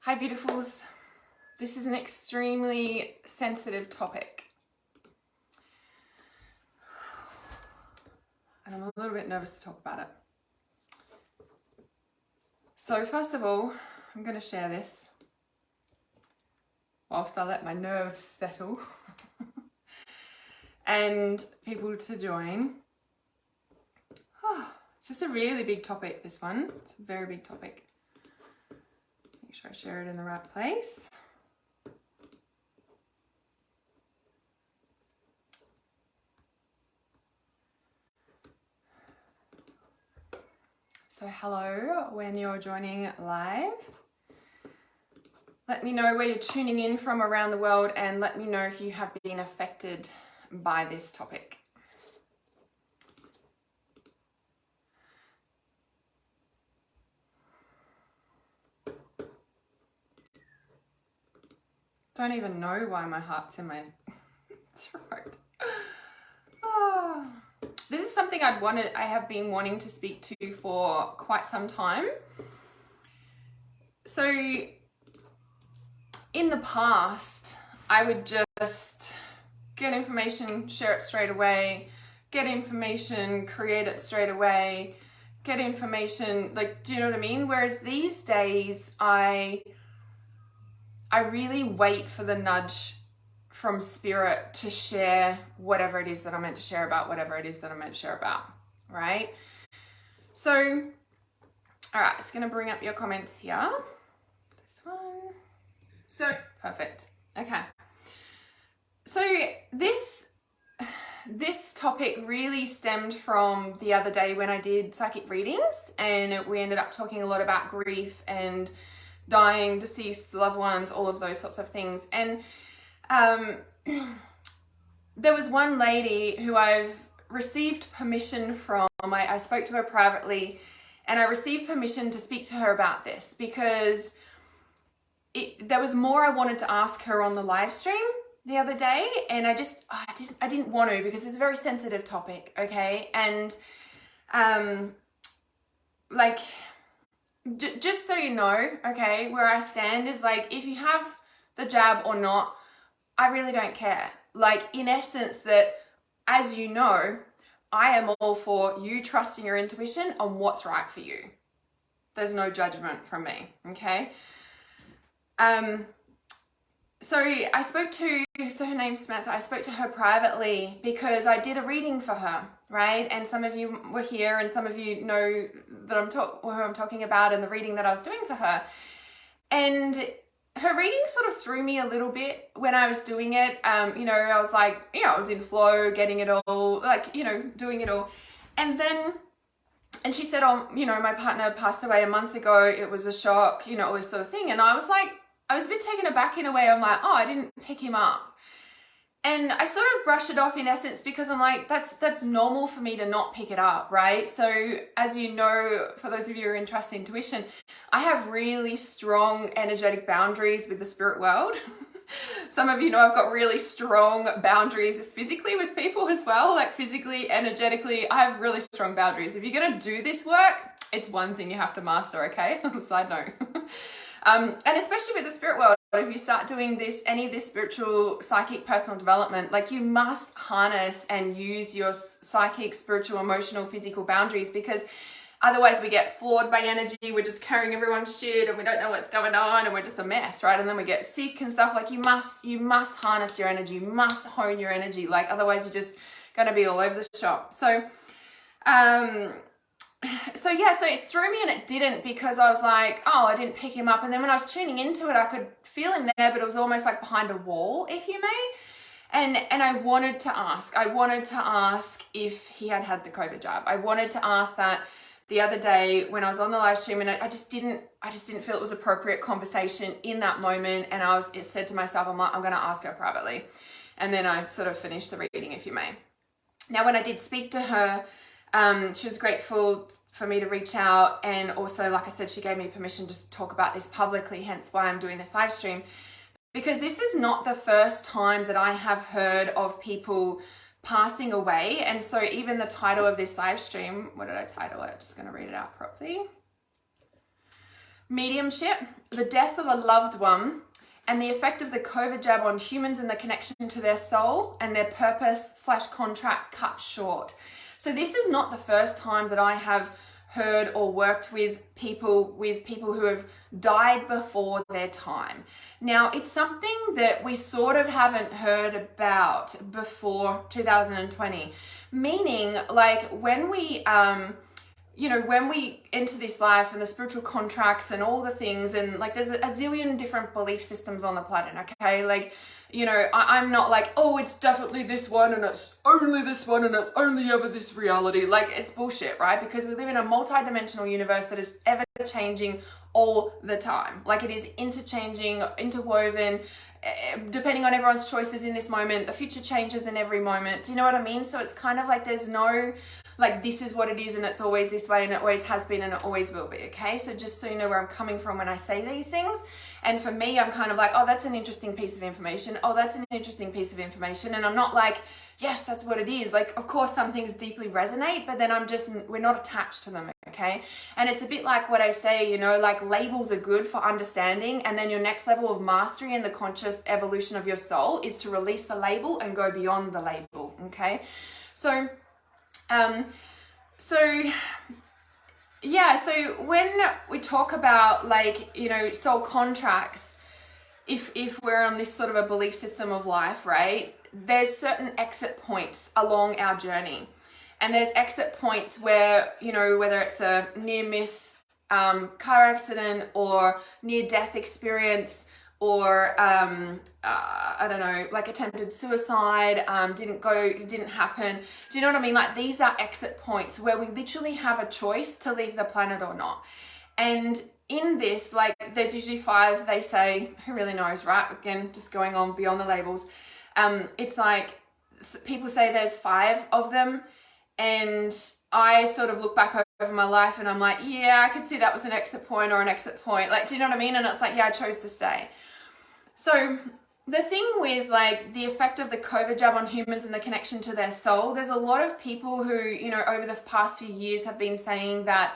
Hi beautifuls, this is an extremely sensitive topic and I'm a little bit nervous to talk about it. So first of all, I'm going to share this whilst I let my nerves settle and people to join. It's just a really big topic, this one. It's a very big topic. Make sure I share it in the right place. So hello when you're joining live. Let me know where you're tuning in from around the world and let me know if you have been affected by this topic. Don't even know why my heart's in my throat. Oh. This is something I have been wanting to speak to for quite some time. So in the past, I would just get information, share it straight away, get information, create it straight away, get information, like, do you know what I mean? Whereas these days, I really wait for the nudge from spirit to share whatever it is that I'm meant to share about, whatever it is that I'm meant to share about, right? So, all right, it's gonna bring up your comments here. This one. So, perfect. Okay. So this topic really stemmed from the other day when I did psychic readings and we ended up talking a lot about grief and dying, deceased loved ones, all of those sorts of things. And there was one lady who I've received permission from. I spoke to her privately and I received permission to speak to her about this because there was more I wanted to ask her on the live stream the other day, and I didn't want to because it's a very sensitive topic, okay? And like, just so you know, okay, where I stand is like, if you have the jab or not, I really don't care. Like, in essence, that, as you know, I am all for you trusting your intuition on what's right for you. There's no judgment from me, okay? So I spoke to, so her name's Samantha, I spoke to her privately because I did a reading for her, right? And some of you were here and some of you know that who I'm talking about and the reading that I was doing for her. And her reading sort of threw me a little bit when I was doing it. You know, I was like, you know, I was in flow, getting it all, like, you know, doing it all. And she said, oh, you know, my partner passed away a month ago. It was a shock, you know, all this sort of thing. And I was like, I was a bit taken aback in a way. I'm like, oh, I didn't pick him up. And I sort of brushed it off in essence because I'm like, that's normal for me to not pick it up, right? So as you know, for those of you who are interested in intuition, I have really strong energetic boundaries with the spirit world. Some of you know I've got really strong boundaries physically with people as well, like physically, energetically. I have really strong boundaries. If you're going to do this work, it's one thing you have to master, okay? Side note. And especially with the spirit world, if you start doing this, any of this spiritual, psychic, personal development, like, you must harness and use your psychic, spiritual, emotional, physical boundaries, because otherwise we get flawed by energy. We're just carrying everyone's shit and we don't know what's going on and we're just a mess, right? And then we get sick and stuff. Like, you must harness your energy. You must hone your energy. Like, otherwise you're just going to be all over the shop. So it threw me and it didn't, because I was like, oh, I didn't pick him up. And then when I was tuning into it, I could feel him there, but it was almost like behind a wall, if you may. And I wanted to ask if he had the COVID jab. I wanted to ask that the other day when I was on the live stream, and I just didn't feel it was appropriate conversation in that moment. And I said to myself, I'm going to ask her privately. And then I sort of finished the reading, if you may. Now, when I did speak to her, she was grateful for me to reach out, and also, like I said, she gave me permission to talk about this publicly, hence why I'm doing this live stream, because this is not the first time that I have heard of people passing away. And so even the title of this live stream, what did I title it? I'm just going to read it out properly. Mediumship, the death of a loved one and the effect of the COVID jab on humans and the connection to their soul and their purpose/contract cut short. So this is not the first time that I have heard or worked with people who have died before their time. Now, it's something that we sort of haven't heard about before 2020, meaning like when we when we enter this life and the spiritual contracts and all the things, and like there's a zillion different belief systems on the planet, okay? Like, I'm not like, oh, it's definitely this one and it's only this one and it's only ever this reality. Like, it's bullshit, right? Because we live in a multi-dimensional universe that is ever changing all the time. Like, it is interchanging, interwoven, depending on everyone's choices in this moment. The future changes in every moment. Do you know what I mean? So it's kind of like there's no, like, this is what it is and it's always this way and it always has been and it always will be, okay? So just so you know where I'm coming from when I say these things. And for me, I'm kind of like, oh, that's an interesting piece of information. Oh, that's an interesting piece of information. And I'm not like, yes, that's what it is. Like, of course, some things deeply resonate, but then we're not attached to them, okay? And it's a bit like what I say, like labels are good for understanding. And then your next level of mastery in the conscious evolution of your soul is to release the label and go beyond the label, okay? So when we talk about like, soul contracts, if we're on this sort of a belief system of life, right, there's certain exit points along our journey. And there's exit points where, whether it's a near miss car accident or near death experience, or I don't know, like attempted suicide, didn't happen. Do you know what I mean? Like, these are exit points where we literally have a choice to leave the planet or not. And in this, like, there's usually 5, they say, who really knows, right? Again, just going on beyond the labels. It's like, people say there's 5 of them. And I sort of look back over my life and I'm like, yeah, I could see that was an exit point or an exit point. Like, do you know what I mean? And it's like, yeah, I chose to stay. So the thing with like the effect of the COVID jab on humans and the connection to their soul, there's a lot of people who, over the past few years have been saying that,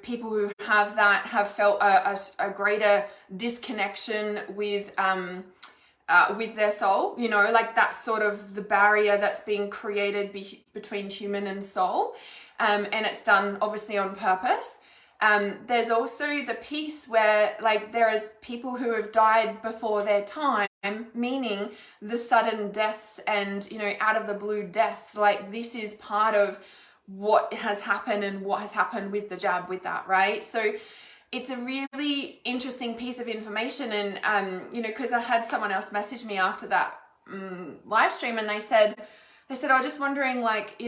people who have that have felt a greater disconnection with their soul, like that's sort of the barrier that's being created between human and soul. And it's done obviously on purpose. There's also the piece where like there is people who have died before their time, meaning the sudden deaths and, out of the blue deaths. Like, this is part of what has happened and what has happened with the jab with that, right? So it's a really interesting piece of information. And, because I had someone else message me after that live stream, and they said, I was just wondering, like,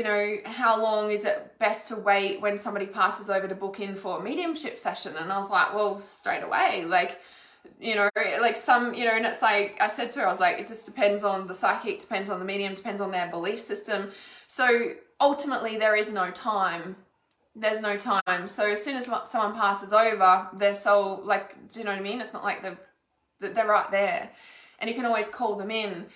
how long is it best to wait when somebody passes over to book in for a mediumship session? And I was like, well, straight away, like, like some, and it's like, I said to her, I was like, it just depends on the psychic, depends on the medium, depends on their belief system. So ultimately there is no time. There's no time. So as soon as someone passes over, their soul, like, do you know what I mean? It's not like they're right there, and you can always call them in.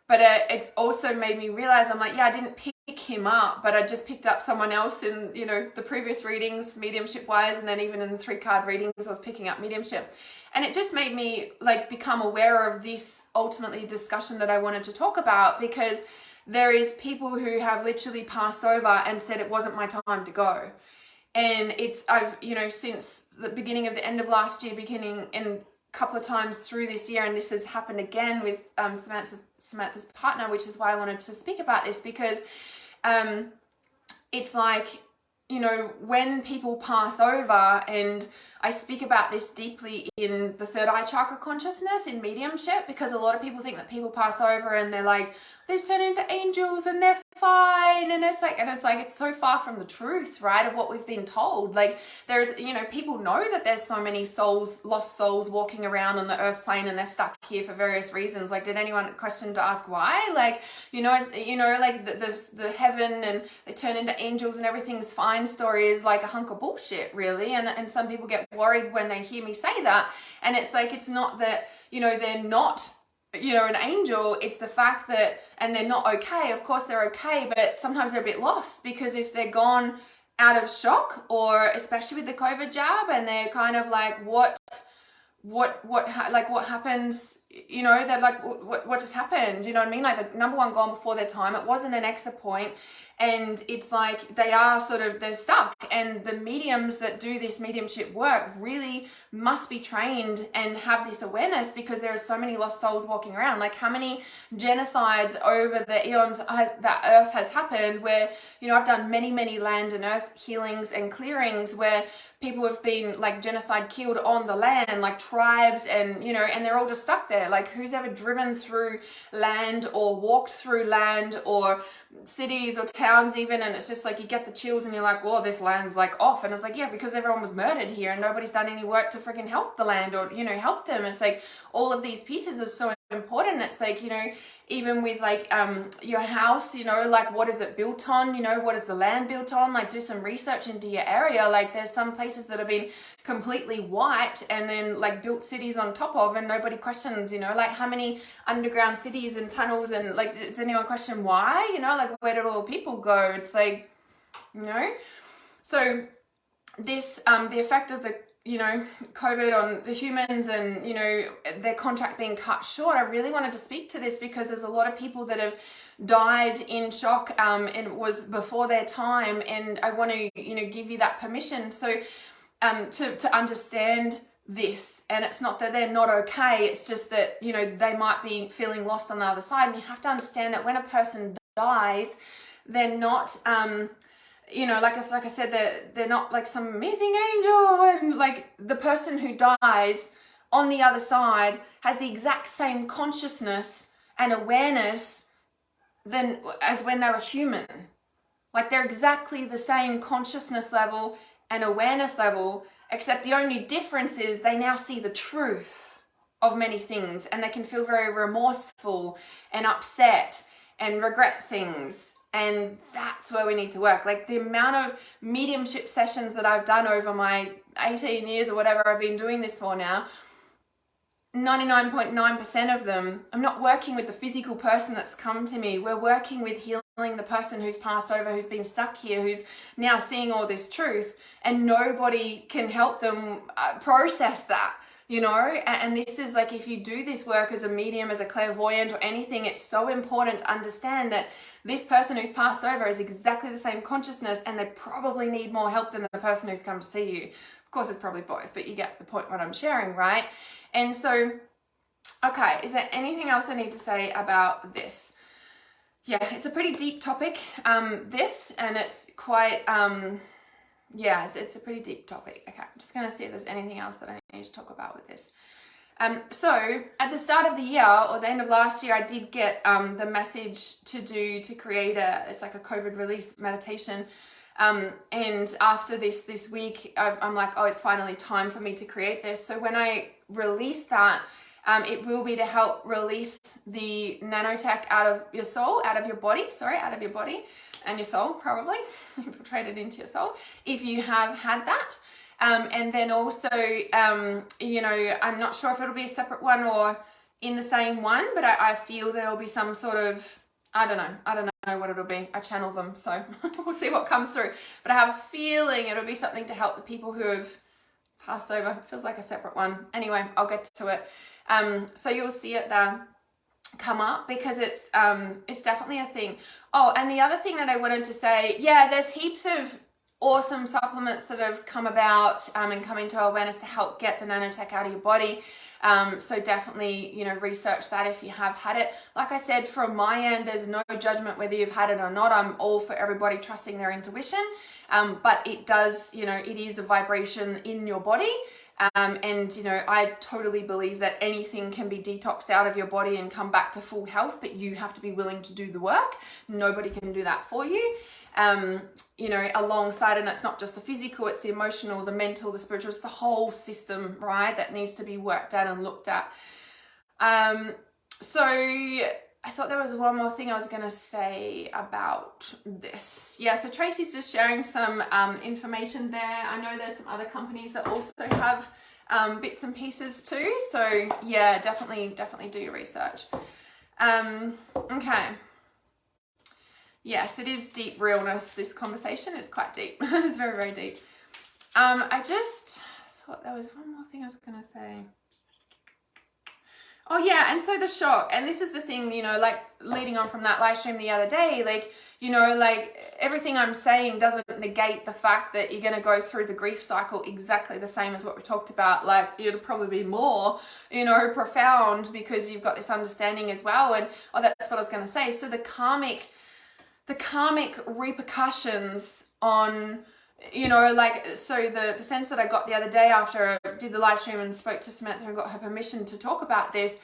But it's also made me realize, I'm like, yeah, I didn't pick him up, but I just picked up someone else in, the previous readings, mediumship wise, and then even in the 3-card readings, I was picking up mediumship. And it just made me like become aware of this ultimately discussion that I wanted to talk about, because there is people who have literally passed over and said it wasn't my time to go. And I've, since the beginning of the end of last year, beginning in couple of times through this year, and this has happened again with Samantha's partner, which is why I wanted to speak about this, because it's like, when people pass over, and I speak about this deeply in the third eye chakra consciousness in mediumship, because a lot of people think that people pass over and they're like, they just turn into angels and they're fine, and it's like it's so far from the truth, right, of what we've been told. Like, there's, people know that there's so many souls, lost souls walking around on the earth plane, and they're stuck here for various reasons. Like, did anyone question to ask why? Like, like the heaven and they turn into angels and everything's fine story is like a hunk of bullshit, really. And some people get worried when they hear me say that, and it's like, it's not that, they're not, an angel, it's the fact that, and they're not okay. Of course they're okay, but sometimes they're a bit lost, because if they're gone out of shock, or especially with the COVID jab, and they're kind of like, what what happens, you know, they're like, what just happened, you know what I mean? Like, the number one gone before their time, it wasn't an exit point, and it's like they are sort of, they're stuck. And the mediums that do this mediumship work really must be trained and have this awareness, because there are so many lost souls walking around. Like, how many genocides over the eons that earth has happened, where, you know, I've done many land and earth healings and clearings where people have been like genocide, killed on the land, like tribes, and, you know, and they're all just stuck there. Like, who's ever driven through land or walked through land or cities or towns even, and it's just like you get the chills and you're like, whoa, this land's like off. And it's like, yeah, because everyone was murdered here and nobody's done any work to freaking help the land or, you know, help them. It's like all of these pieces are so important. It's like, you know, even with like your house, you know, like, what is it built on? You know, what is the land built on? Like, do some research into your area. Like, there's some places that have been completely wiped and then like built cities on top of, and nobody questions, you know, like, how many underground cities and tunnels, and like, does anyone question why? You know, like, where did all the people go? It's like, you know, so this the effect of the, you know, COVID on the humans, and, you know, their contract being cut short. I really wanted to speak to this because there's a lot of people that have died in shock, and it was before their time, and I want to, you know, give you that permission. So to understand this, and it's not that they're not okay, it's just that, you know, they might be feeling lost on the other side. And you have to understand that when a person dies, they're not you know, like I said, they're not like some amazing angel, and like, the person who dies on the other side has the exact same consciousness and awareness as when they were human. Like, they're exactly the same consciousness level and awareness level, except the only difference is they now see the truth of many things, and they can feel very remorseful and upset and regret things. And that's where we need to work. Like, the amount of mediumship sessions that I've done over my 18 years or whatever I've been doing this for now, 99.9% of them, I'm not working with the physical person that's come to me. We're working with healing the person who's passed over, who's been stuck here, who's now seeing all this truth, and nobody can help them process that. You know, and this is like, if you do this work as a medium, as a clairvoyant or anything, it's so important to understand that this person who's passed over is exactly the same consciousness, and they probably need more help than the person who's come to see you. Of course, it's probably both, but you get the point what I'm sharing, right? And so, okay, is there anything else I need to say about this? Yeah, it's a pretty deep topic, this, and it's quite... yeah, it's a pretty deep topic. Okay, I'm just going to see if there's anything else that I need to talk about with this. So at the start of the year, or the end of last year, I did get the message to create it's like a COVID release meditation. And after this week, I'm like, oh, it's finally time for me to create this. So when I release that, it will be to help release the nanotech out of your soul, out of your body, and your soul, probably, infiltrated into your soul, if you have had that. And then also, you know, I'm not sure if it'll be a separate one or in the same one, but I feel there'll be some sort of, I don't know what it'll be. I channel them, so we'll see what comes through. But I have a feeling it'll be something to help the people who have passed over. It feels like a separate one. Anyway, I'll get to it. So you'll see it there come up, because it's definitely a thing. Oh, and the other thing that I wanted to say, yeah, there's heaps of awesome supplements that have come about and come into our awareness to help get the nanotech out of your body. So definitely, you know, research that if you have had it. Like I said, from my end, there's no judgment whether you've had it or not. I'm all for everybody trusting their intuition. But it does, you know, it is a vibration in your body. And, you know, I totally believe that anything can be detoxed out of your body and come back to full health, but you have to be willing to do the work. Nobody can do that for you. You know, alongside, and it's not just the physical, it's the emotional, the mental, the spiritual, it's the whole system, right, that needs to be worked at and looked at. So I thought there was one more thing I was going to say about this. Yeah, so Tracy's just sharing some information there. I know there's some other companies that also have bits and pieces too. So yeah, definitely do your research. Okay. Yes, it is deep realness, this conversation. It's quite deep. It's very, very deep. I just thought there was one more thing I was going to say. Oh yeah, and so the shock, and this is the thing, you know, like leading on from that live stream the other day, like, you know, like everything I'm saying doesn't negate the fact that you're going to go through the grief cycle exactly the same as what we talked about. Like it'll probably be more, you know, profound because you've got this understanding as well. And oh, that's what I was going to say. So the karmic repercussions on, you know, like, so the sense that I got the other day after I did the live stream and spoke to Samantha and got her permission to talk about this,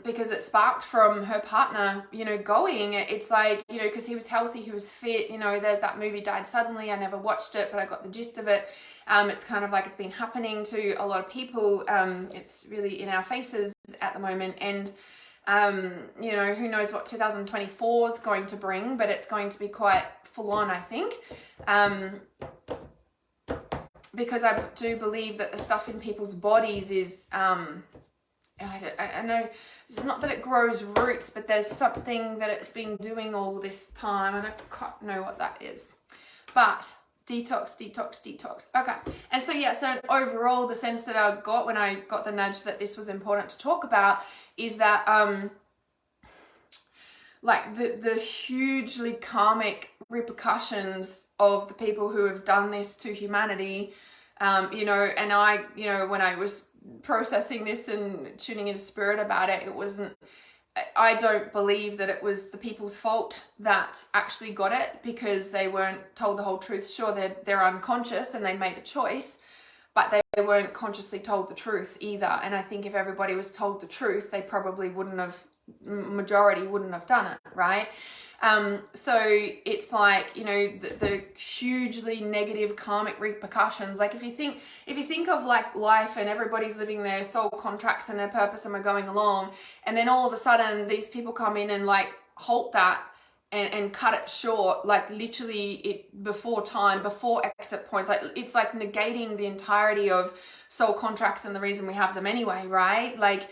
because it sparked from her partner, you know, going, it's like, you know, because he was healthy, he was fit, you know, there's that movie Died Suddenly. I never watched it, but I got the gist of it. It's kind of like it's been happening to a lot of people. It's really in our faces at the moment. And you know, who knows what 2024 is going to bring, but it's going to be quite full on, I think. Because I do believe that the stuff in people's bodies is, I know it's not that it grows roots, but there's something that it's been doing all this time, and I can't know what that is. But detox. Okay. And so, yeah, so overall, the sense that I got when I got the nudge that this was important to talk about is that, like the hugely karmic repercussions of the people who have done this to humanity, you know, and I, you know, when I was processing this and tuning into spirit about it, it wasn't, I don't believe that it was the people's fault that actually got it because they weren't told the whole truth. Sure, they're unconscious and they made a choice, but they weren't consciously told the truth either. And I think if everybody was told the truth, they probably majority wouldn't have done it, right? So it's like, you know, the hugely negative karmic repercussions. Like if you think of like life and everybody's living their soul contracts and their purpose and we're going along, and then all of a sudden these people come in and like halt that and cut it short, like literally it before time, before exit points. Like it's like negating the entirety of soul contracts and the reason we have them anyway, right? Like,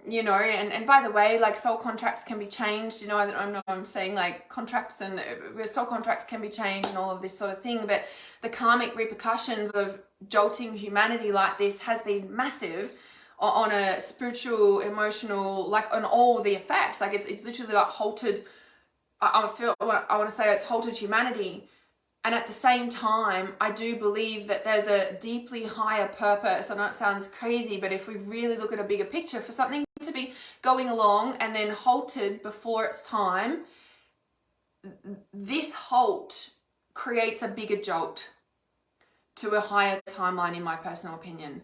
you know, and by the way, like soul contracts can be changed, you know, I know I'm saying like contracts and soul contracts can be changed and all of this sort of thing, but the karmic repercussions of jolting humanity like this has been massive on a spiritual, emotional, like on all the effects. Like it's literally like halted, I want to say it's halted humanity. And at the same time, I do believe that there's a deeply higher purpose. I know it sounds crazy, but if we really look at a bigger picture, for something to be going along and then halted before its time, this halt creates a bigger jolt to a higher timeline, in my personal opinion.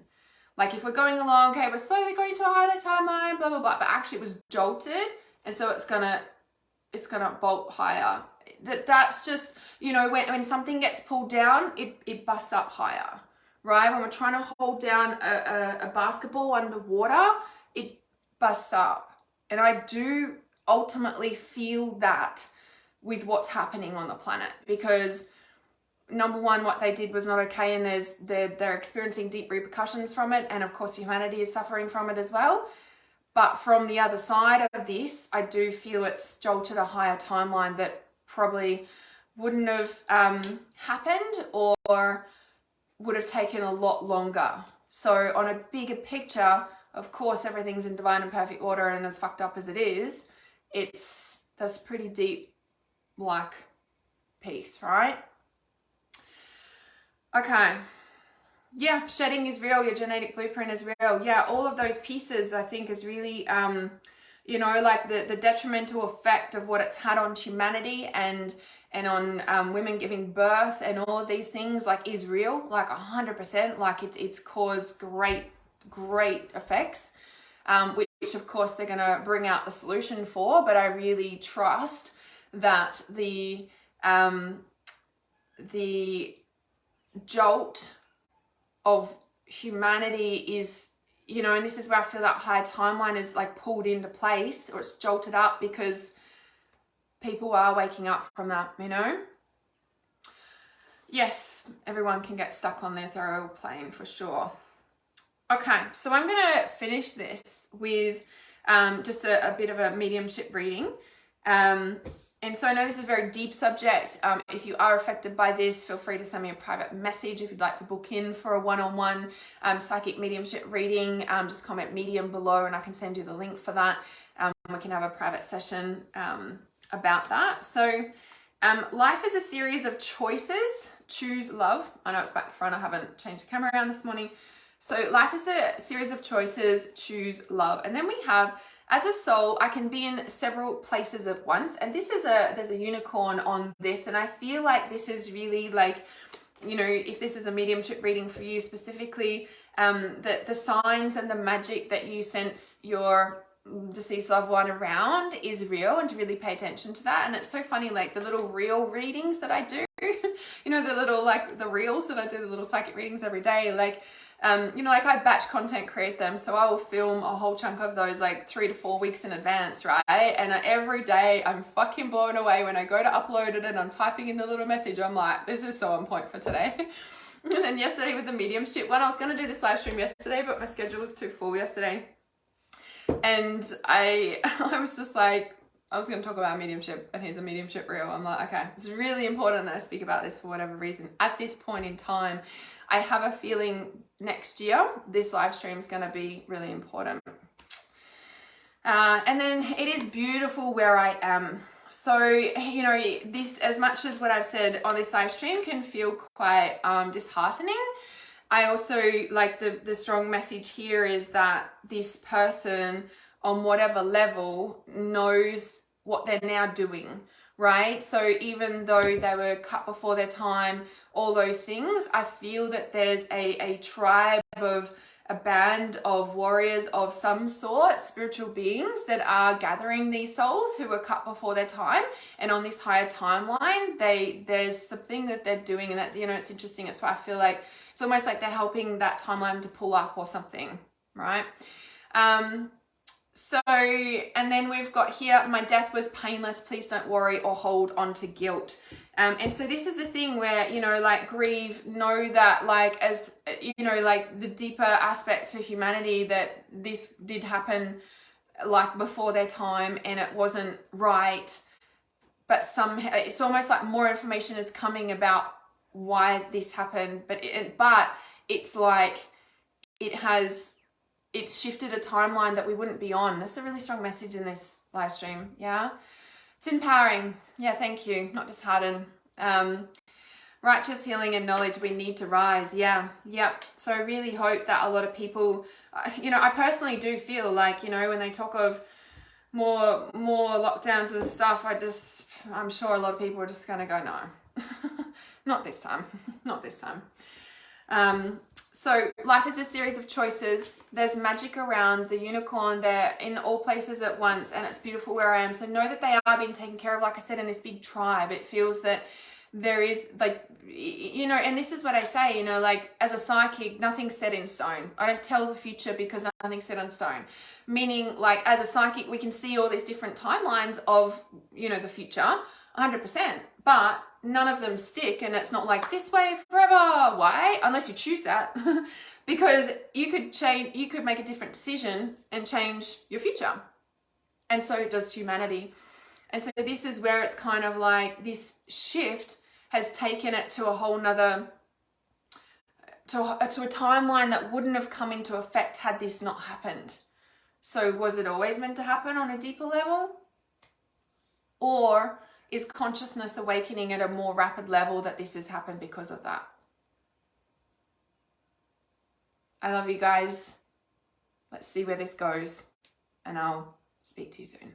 Like if we're going along, okay, we're slowly going to a higher timeline, blah, blah, blah, but actually it was jolted, and so it's gonna bolt higher. That's just, you know, when something gets pulled down, it busts up higher, right? When we're trying to hold down a basketball underwater, it busts up. And I do ultimately feel that with what's happening on the planet, because number one, what they did was not okay, and they're experiencing deep repercussions from it, and of course humanity is suffering from it as well. But from the other side of this, I do feel it's jolted a higher timeline that probably wouldn't have happened or would have taken a lot longer. So on a bigger picture, of course, everything's in divine and perfect order, and as fucked up as it is, that's pretty deep, like, peace, right? Okay. Yeah, shedding is real. Your genetic blueprint is real. Yeah, all of those pieces, I think, is really, you know, like the detrimental effect of what it's had on humanity and on women giving birth and all of these things, like, is real, like 100%. Like it's caused great effects, which of course they're going to bring out the solution for. But I really trust that the jolt of humanity is, you know, and this is where I feel that higher timeline is like pulled into place, or it's jolted up because people are waking up from that, you know. Yes, everyone can get stuck on their ethereal plane for sure. Okay, so I'm gonna finish this with just a bit of a mediumship reading. And so I know this is a very deep subject. If you are affected by this, feel free to send me a private message. If you'd like to book in for a one-on-one psychic mediumship reading, just comment medium below and I can send you the link for that. We can have a private session about that. So life is a series of choices. Choose love. I know it's back to front. I haven't changed the camera around this morning. So life is a series of choices. Choose love. And then we have, as a soul, I can be in several places at once. And this is there's a unicorn on this. And I feel like this is really like, you know, if this is a mediumship reading for you specifically, that the signs and the magic that you sense your deceased loved one around is real, and to really pay attention to that. And it's so funny, like the little reel readings that I do, you know, the little, like the reels that I do, the little psychic readings every day, like, you know, like I batch content create them. So I will film a whole chunk of those like 3 to 4 weeks in advance, right? And every day I'm fucking blown away when I go to upload it and I'm typing in the little message. I'm like, this is so on point for today. And then yesterday with the mediumship one, I was going to do this live stream yesterday, but my schedule was too full yesterday. And I was just like, I was going to talk about mediumship, and here's a mediumship reel. I'm like, okay, it's really important that I speak about this for whatever reason. At this point in time, I have a feeling next year, this live stream is going to be really important. And then it is beautiful where I am. So, you know, this, as much as what I've said on this live stream can feel quite disheartening, I also like the strong message here is that this person on whatever level knows what they're now doing, right? So even though they were cut before their time, all those things, I feel that there's a tribe of a band of warriors of some sort, spiritual beings that are gathering these souls who were cut before their time, and on this higher timeline, there's something that they're doing, and that, you know, it's interesting. It's why I feel like it's almost like they're helping that timeline to pull up or something, right? So, and then we've got here, my death was painless, please don't worry or hold on to guilt. And so this is the thing where, you know, like grieve, know that like, as, you know, like the deeper aspect to humanity, that this did happen like before their time and it wasn't right. But somehow it's almost like more information is coming about why this happened. But it's like, it's shifted a timeline that we wouldn't be on. That's a really strong message in this live stream. Yeah. It's empowering. Yeah. Thank you. Not disheartened. Righteous healing and knowledge. We need to rise. Yeah. Yep. So I really hope that a lot of people, you know, I personally do feel like, you know, when they talk of more lockdowns and stuff, I'm sure a lot of people are just going to go, no, not this time. Not this time. So life is a series of choices. There's magic around the unicorn. They're in all places at once, and it's beautiful where I am. So know that they are being taken care of. Like I said, in this big tribe, it feels that there is, like, you know, and this is what I say, you know, like as a psychic, nothing's set in stone. I don't tell the future because nothing's set in stone. Meaning, like as a psychic, we can see all these different timelines of, you know, the future, 100%, but none of them stick, and it's not like this way forever. Why? Unless you choose that. Because you could make a different decision and change your future. And so does humanity. And so this is where it's kind of like this shift has taken it to a whole nother, to a timeline that wouldn't have come into effect had this not happened. So was it always meant to happen on a deeper level? Or is consciousness awakening at a more rapid level that this has happened because of that? I love you guys. Let's see where this goes, and I'll speak to you soon.